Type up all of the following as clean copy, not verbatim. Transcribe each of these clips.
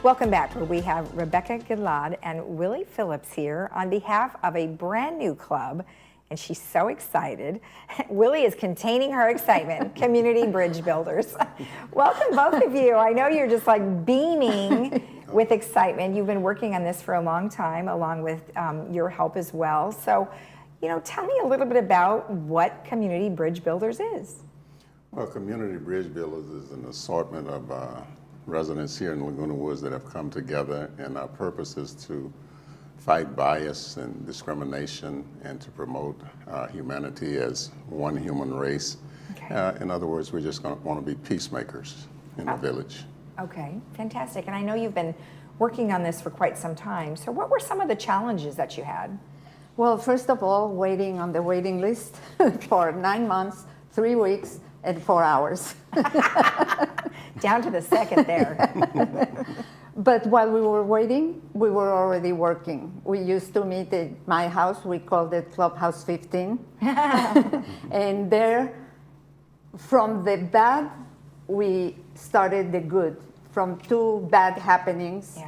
Welcome back, where we have Rebecca Gilad and Willie Phillips here on behalf of a brand new club, and she's so excited. Willie is containing her excitement, Community Bridge Builders. Welcome, both of you. I know you're just like beaming with excitement. You've been working on this for a long time, along with your help as well. So, tell me a little bit about what Community Bridge Builders is. Well, Community Bridge Builders is an assortment of residents here in Laguna Woods that have come together, and our purpose is to fight bias and discrimination and to promote humanity as one human race. Okay. In other words, we're just want to be peacemakers in the village. Okay, fantastic. And I know you've been working on this for quite some time. So what were some of the challenges that you had? Well, first of all, waiting on the waiting list for 9 months, 3 weeks, and 4 hours. Down to the second there. But while we were waiting, we were already working. We used to meet at my house. We called it Clubhouse 15. And there, from the bad, we started the good. From 2 bad happenings,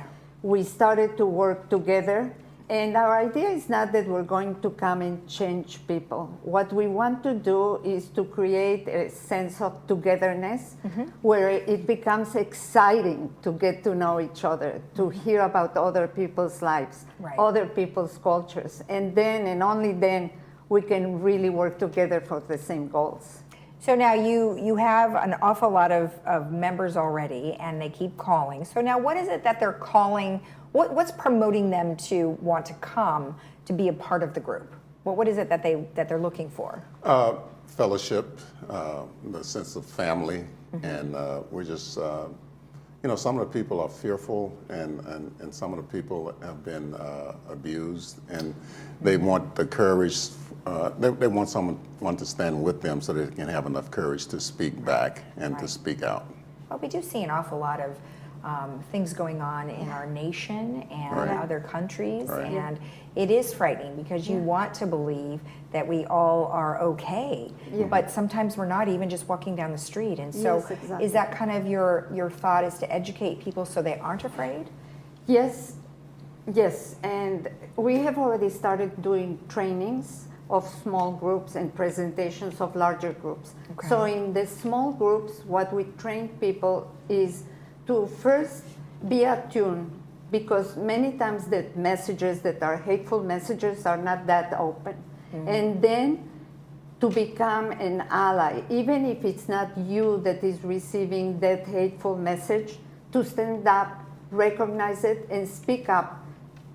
we started to work together. And our idea is not that we're going to come and change people. What we want to do is to create a sense of togetherness, where it becomes exciting to get to know each other, to hear about other people's lives, other people's cultures. And then, and only then, we can really work together for the same goals. So now you have an awful lot of members already, and they keep calling. So now what is it that they're calling? What's promoting them to want to come to be a part of the group? What is it that they're looking for? Fellowship, the sense of family, and we're just, some of the people are fearful, and some of the people have been abused, and they want the courage. They want someone to stand with them so they can have enough courage to speak back and to speak out. Well, we do see an awful lot of things going on in our nation and other countries, and it is frightening because you want to believe that we all are okay, but sometimes we're not, even just walking down the street. And so is that kind of your thought, is to educate people so they aren't afraid? Yes, and we have already started doing trainings of small groups and presentations of larger groups. Okay. So in the small groups, what we train people is to first be attuned, because many times the messages that are hateful messages are not that open. And then to become an ally, even if it's not you that is receiving that hateful message, to stand up, recognize it, and speak up,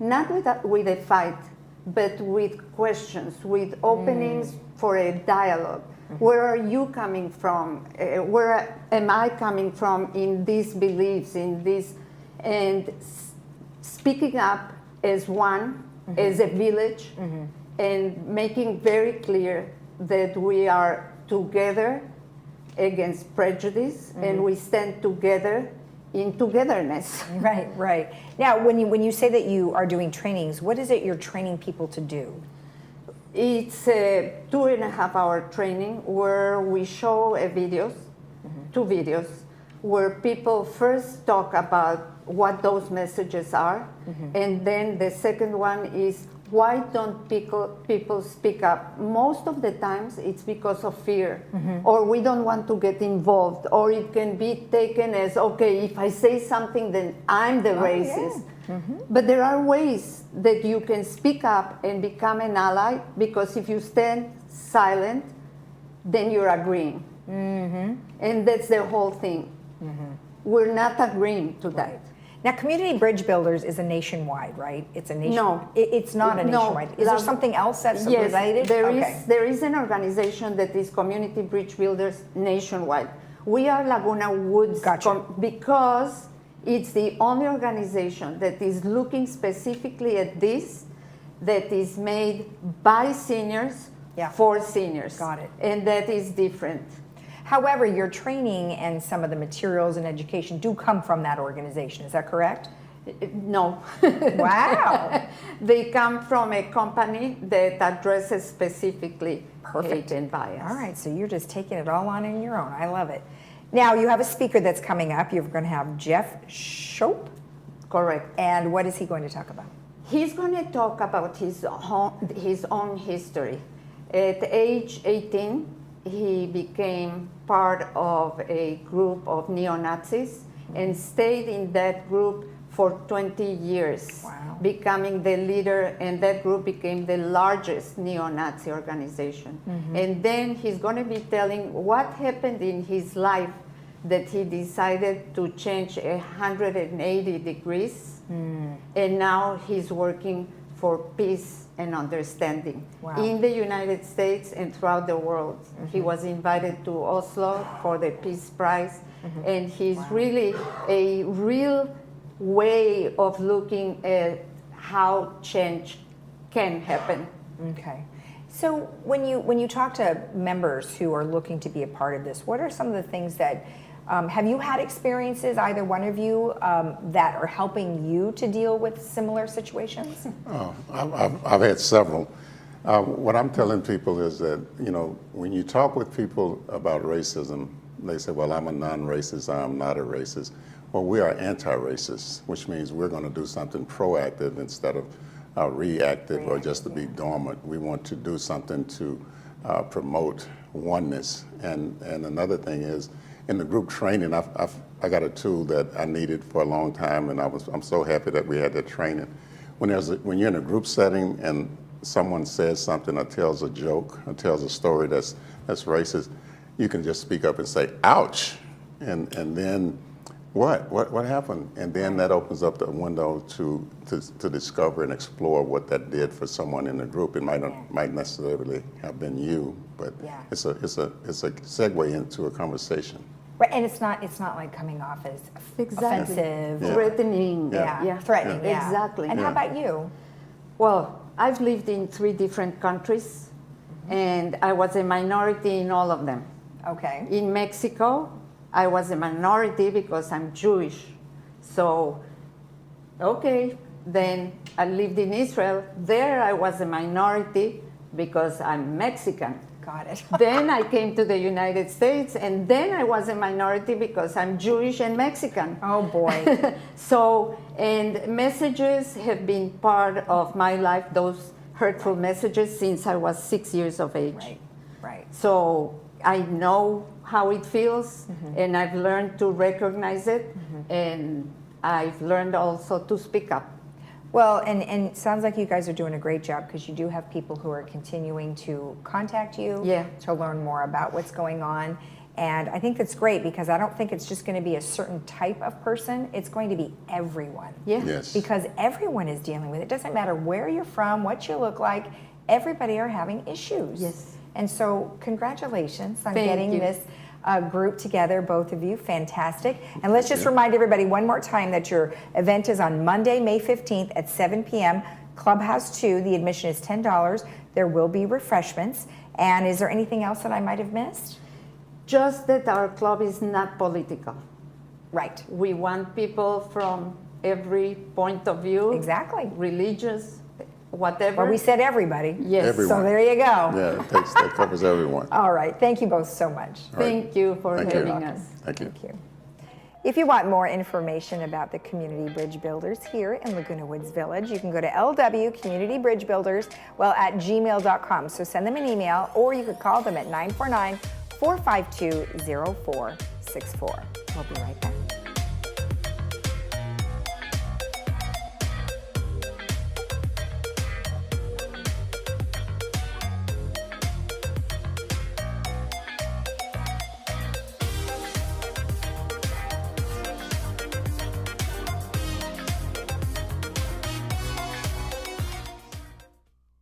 not with a fight, but with questions, with openings for a dialogue. Where are you coming from? Where am I coming from in these beliefs, in this? And speaking up as one, as a village, and making very clear that we are together against prejudice, and we stand together in togetherness. Right. Now, when you say that you are doing trainings, what is it you're training people to do? It's a 2.5-hour training where we show two videos, where people first talk about what those messages are, and then the second one is, why don't people speak up? Most of the times it's because of fear, or we don't want to get involved, or it can be taken as, okay, if I say something, then I'm the racist. But there are ways that you can speak up and become an ally, because if you stand silent, then you're agreeing. And that's the whole thing. We're not agreeing to that. Now, Community Bridge Builders is a nationwide, right? It's a nation. No, it's not a nationwide. Is there something else that's related? Yes, there is an organization that is Community Bridge Builders nationwide. We are Laguna Woods because it's the only organization that is looking specifically at this, that is made by seniors for seniors. Got it. And that is different. However, your training and some of the materials and education do come from that organization. Is that correct? No. Wow. They come from a company that addresses specifically hate and bias. All right, so you're just taking it all on in your own. I love it. Now, you have a speaker that's coming up. You're going to have Jeff Shope. Correct. And what is he going to talk about? He's going to talk about his own history. At age 18, he became part of a group of neo-Nazis and stayed in that group for 20 years, Wow. becoming the leader, and that group became the largest neo-Nazi organization. And then he's going to be telling what happened in his life that he decided to change 180 degrees, and now he's working for peace and understanding Wow. in the United States and throughout the world. He was invited to Oslo for the Peace Prize, and he's really a real way of looking at how change can happen. Okay. So when you talk to members who are looking to be a part of this, what are some of the things that, have you had experiences, either one of you, that are helping you to deal with similar situations? Oh, I've had several. What I'm telling people is that, you know, when you talk with people about racism, they say, well, I'm a non-racist, I'm not a racist. Well, we are anti-racist, which means we're going to do something proactive instead of reactive or just to be dormant. We want to do something to promote oneness. And another thing is, in the group training, I got a tool that I needed for a long time, and I'm so happy that we had that training. When you're in a group setting and someone says something or tells a joke or tells a story that's racist, you can just speak up and say, ouch, and then what happened? And then that opens up the window to discover and explore what that did for someone in the group. It might necessarily have been you, but Yeah. it's a segue into a conversation. Right, and it's not like coming off as offensive, Yeah. Threatening. threatening. Yeah. Exactly. And how about you? Well, I've lived in 3 different countries, and I was a minority in all of them. Okay. In Mexico, I was a minority because I'm Jewish. So, okay, then I lived in Israel. There I was a minority because I'm Mexican. Got it. Then I came to the United States, and then I was a minority because I'm Jewish and Mexican. Oh boy. So, and messages have been part of my life, those hurtful messages, since I was 6 years of age. Right. Right. So I know how it feels, and I've learned to recognize it, and I've learned also to speak up. Well, and it sounds like you guys are doing a great job, because you do have people who are continuing to contact you to learn more about what's going on. And I think that's great, because I don't think it's just going to be a certain type of person. It's going to be everyone. Yeah. Yes. Because everyone is dealing with it. It doesn't matter where you're from, what you look like, everybody are having issues. Yes. And so congratulations on Thank getting you. this group together, both of you. Fantastic. And let's just remind everybody one more time that your event is on Monday, May 15th at 7 p.m. Clubhouse 2. The admission is $10. There will be refreshments. And is there anything else that I might have missed? Just that our club is not political. Right. We want people from every point of view. Exactly. Religious, whatever. Well, we said everybody. Yes. Everyone. So there you go. Yeah, that covers everyone. All right. Thank you both so much. Thank you for Thank you. having us. Thank you. Thank you. If you want more information about the Community Bridge Builders here in Laguna Woods Village, you can go to lwcommunityBridgeBuilders@gmail.com. So send them an email, or you could call them at 949-452-0464. We'll be right back.